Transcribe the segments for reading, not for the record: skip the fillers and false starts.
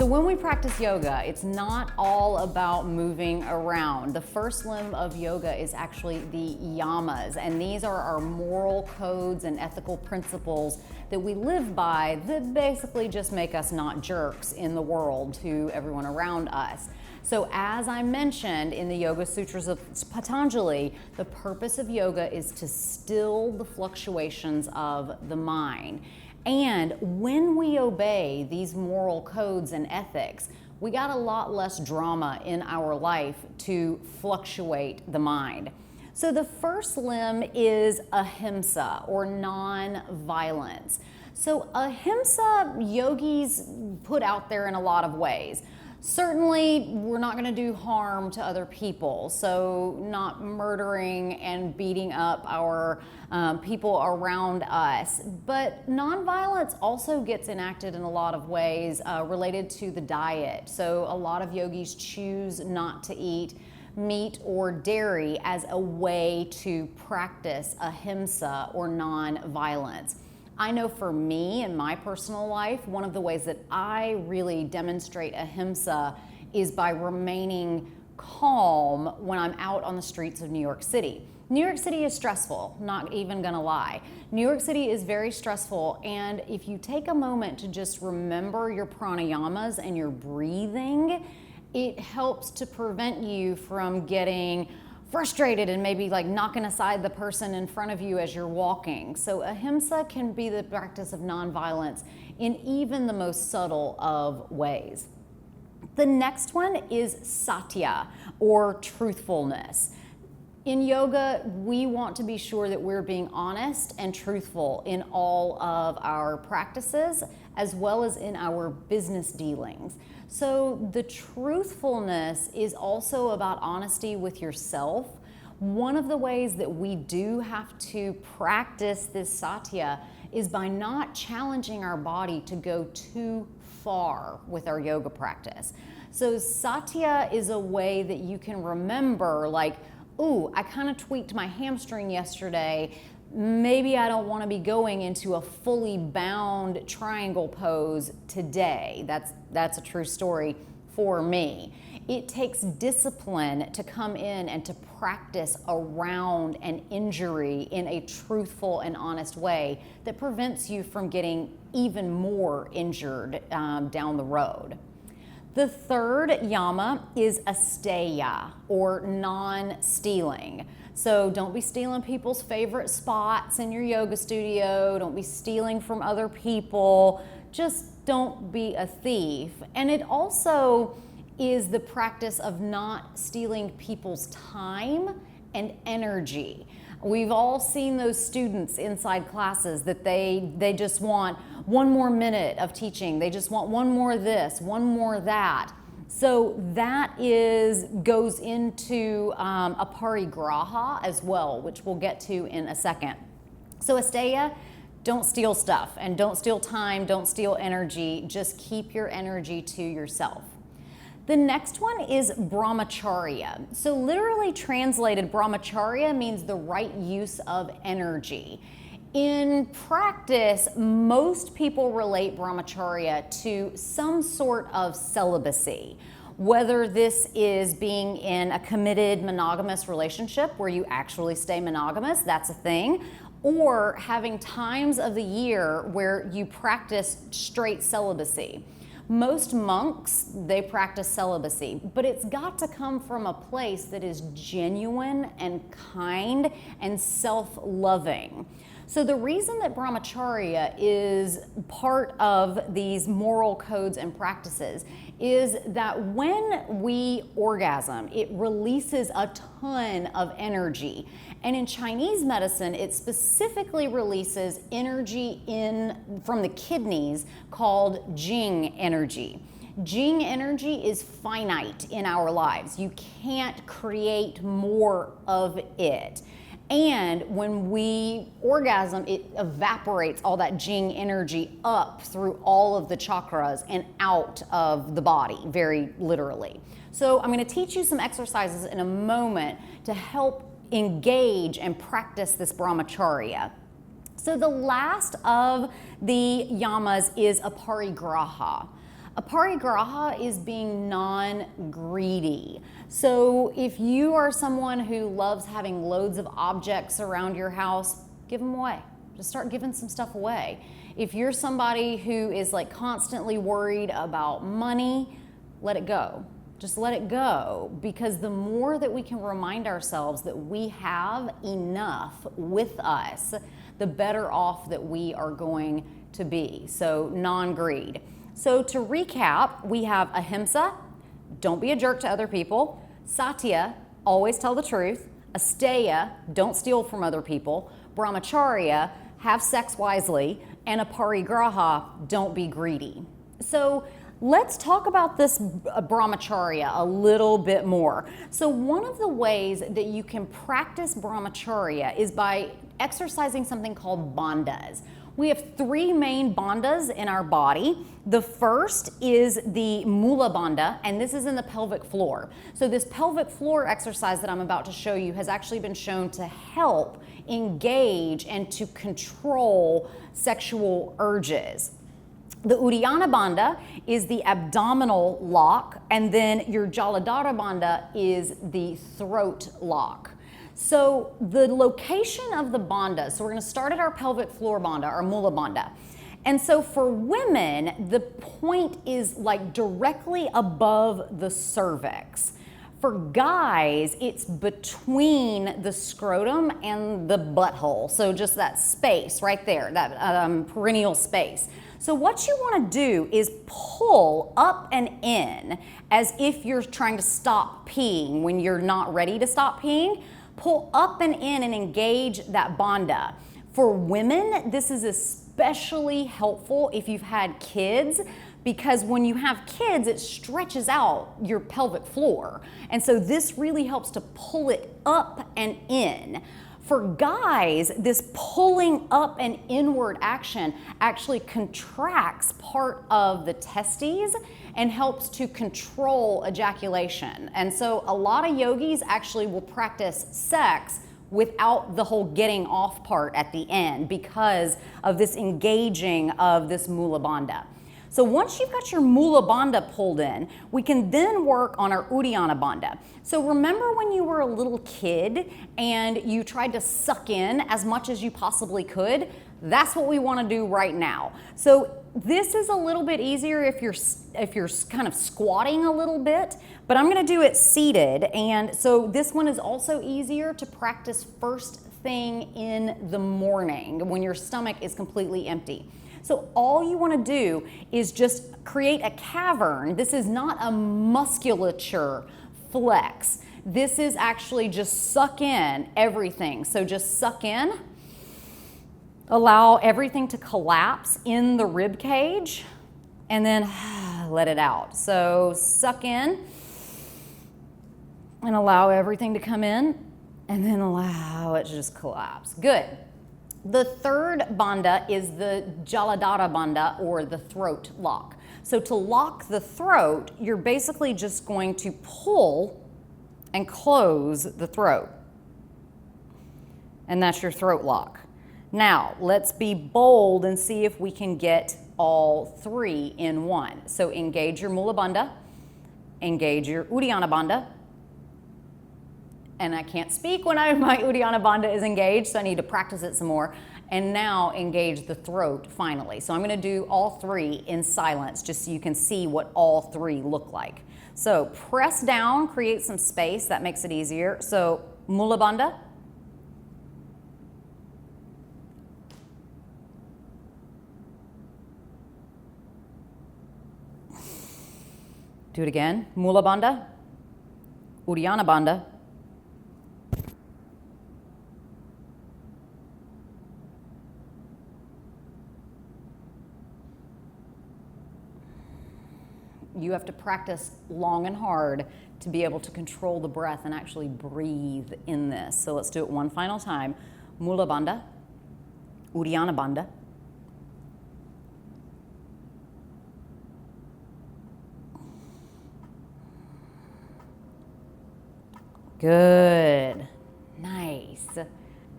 So when we practice yoga, it's not all about moving around. The first limb of yoga is actually the yamas, and these are our moral codes and ethical principles that we live by that basically just make us not jerks in the world to everyone around us. So as I mentioned in the Yoga Sutras of Patanjali, the purpose of yoga is to still the fluctuations of the mind. And when we obey these moral codes and ethics, we got a lot less drama in our life to fluctuate the mind. So the first limb is ahimsa, or non-violence. So ahimsa, yogis put out there in a lot of ways. Certainly, we're not going to do harm to other people, so not murdering and beating up our people around us. But nonviolence also gets enacted in a lot of ways related to the diet. So a lot of yogis choose not to eat meat or dairy as a way to practice ahimsa, or non-violence. I know for me in my personal life, one of the ways that I really demonstrate ahimsa is by remaining calm when I'm out on the streets of New York City. New York City is stressful, not even gonna lie. New York City is very stressful, and if you take a moment to just remember your pranayamas and your breathing, it helps to prevent you from getting frustrated and maybe like knocking aside the person in front of you as you're walking. So ahimsa can be the practice of nonviolence in even the most subtle of ways. The next one is Satya, or truthfulness. In yoga, we want to be sure that we're being honest and truthful in all of our practices, as well as in our business dealings. So the truthfulness is also about honesty with yourself. One of the ways that we do have to practice this Satya is by not challenging our body to go too far with our yoga practice. So Satya is a way that you can remember, like, ooh, I kind of tweaked my hamstring yesterday. Maybe I don't want to be going into a fully bound triangle pose today. That's a true story for me. It takes discipline to come in and to practice around an injury in a truthful and honest way that prevents you from getting even more injured down the road. The third yama is asteya, or non-stealing. So don't be stealing people's favorite spots in your yoga studio. Don't be stealing from other people. Just don't be a thief. And it also is the practice of not stealing people's time and energy. We've all seen those students inside classes that they just want one more minute of teaching. They just want one more this, one more that. So that goes into Aparrigraha as well, which we'll get to in a second. So asteya, don't steal stuff, and don't steal time, don't steal energy. Just keep your energy to yourself. The next one is brahmacharya. So literally translated, brahmacharya means the right use of energy. In practice, most people relate brahmacharya to some sort of celibacy, whether this is being in a committed monogamous relationship where you actually stay monogamous, that's a thing, or having times of the year where you practice straight celibacy. Most monks, they practice celibacy, but it's got to come from a place that is genuine and kind and self-loving. So the reason that brahmacharya is part of these moral codes and practices is that when we orgasm, it releases a ton of energy. And in Chinese medicine, it specifically releases energy from the kidneys called Jing energy. Jing energy is finite in our lives. You can't create more of it. And when we orgasm, it evaporates all that Jing energy up through all of the chakras and out of the body, very literally. So I'm going to teach you some exercises in a moment to help engage and practice this brahmacharya. So the last of the yamas is Aparrigraha. Aparrigraha is being non-greedy. So if you are someone who loves having loads of objects around your house, give them away. Just start giving some stuff away. If you're somebody who is like constantly worried about money, let it go. Just let it go, because the more that we can remind ourselves that we have enough with us, the better off that we are going to be. So non-greed. So to recap, we have Ahimsa, don't be a jerk to other people. Satya, always tell the truth. Asteya, don't steal from other people. Brahmacharya, have sex wisely. And Aparrigraha, don't be greedy. So let's talk about this brahmacharya a little bit more. So one of the ways that you can practice brahmacharya is by exercising something called bandhas. We have three main bandhas in our body. The first is the mula bandha, and this is in the pelvic floor. So this pelvic floor exercise that I'm about to show you has actually been shown to help engage and to control sexual urges. The Uddiyana Bandha is the abdominal lock, and then your Jaladhara Bandha is the throat lock. So the location of the bandhas, so we're going to start at our pelvic floor bandha, our mula bandha. And so for women, the point is like directly above the cervix. For guys, it's between the scrotum and the butthole. So just that space right there, that perineal space. So what you want to do is pull up and in as if you're trying to stop peeing when you're not ready to stop peeing. Pull up and in and engage that bandha. For women, this is especially helpful if you've had kids, because when you have kids, it stretches out your pelvic floor. And so this really helps to pull it up and in. For guys, this pulling up and inward action actually contracts part of the testes and helps to control ejaculation. And so a lot of yogis actually will practice sex without the whole getting off part at the end because of this engaging of this mula bandha. So once you've got your mula bandha pulled in, we can then work on our Uddiyana bandha. So remember when you were a little kid and you tried to suck in as much as you possibly could? That's what we want to do right now. So this is a little bit easier if you're kind of squatting a little bit, but I'm going to do it seated. And so this one is also easier to practice first thing in the morning when your stomach is completely empty. So all you want to do is just create a cavern. This is not a musculature flex. This is actually just suck in everything. So just suck in. Allow everything to collapse in the rib cage and then let it out. So suck in and allow everything to come in and then allow it to just collapse. Good. The third bandha is the Jaladhara bandha, or the throat lock. So to lock the throat, you're basically just going to pull and close the throat. And that's your throat lock. Now, let's be bold and see if we can get all three in one. So engage your Mula Bandha, engage your Uddiyana Bandha, and I can't speak when my Uddiyana Bandha is engaged, so I need to practice it some more. And now engage the throat finally. So I'm going to do all three in silence just so you can see what all three look like. So press down, create some space, that makes it easier. So Mula Bandha. Do it again. Mula Bandha, Uddiyana Bandha, you have to practice long and hard to be able to control the breath and actually breathe in this. So let's do it one final time. Mula Bandha, Uddiyana Bandha, good, nice.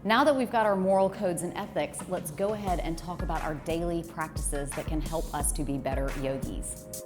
Now that we've got our moral codes and ethics, let's go ahead and talk about our daily practices that can help us to be better yogis.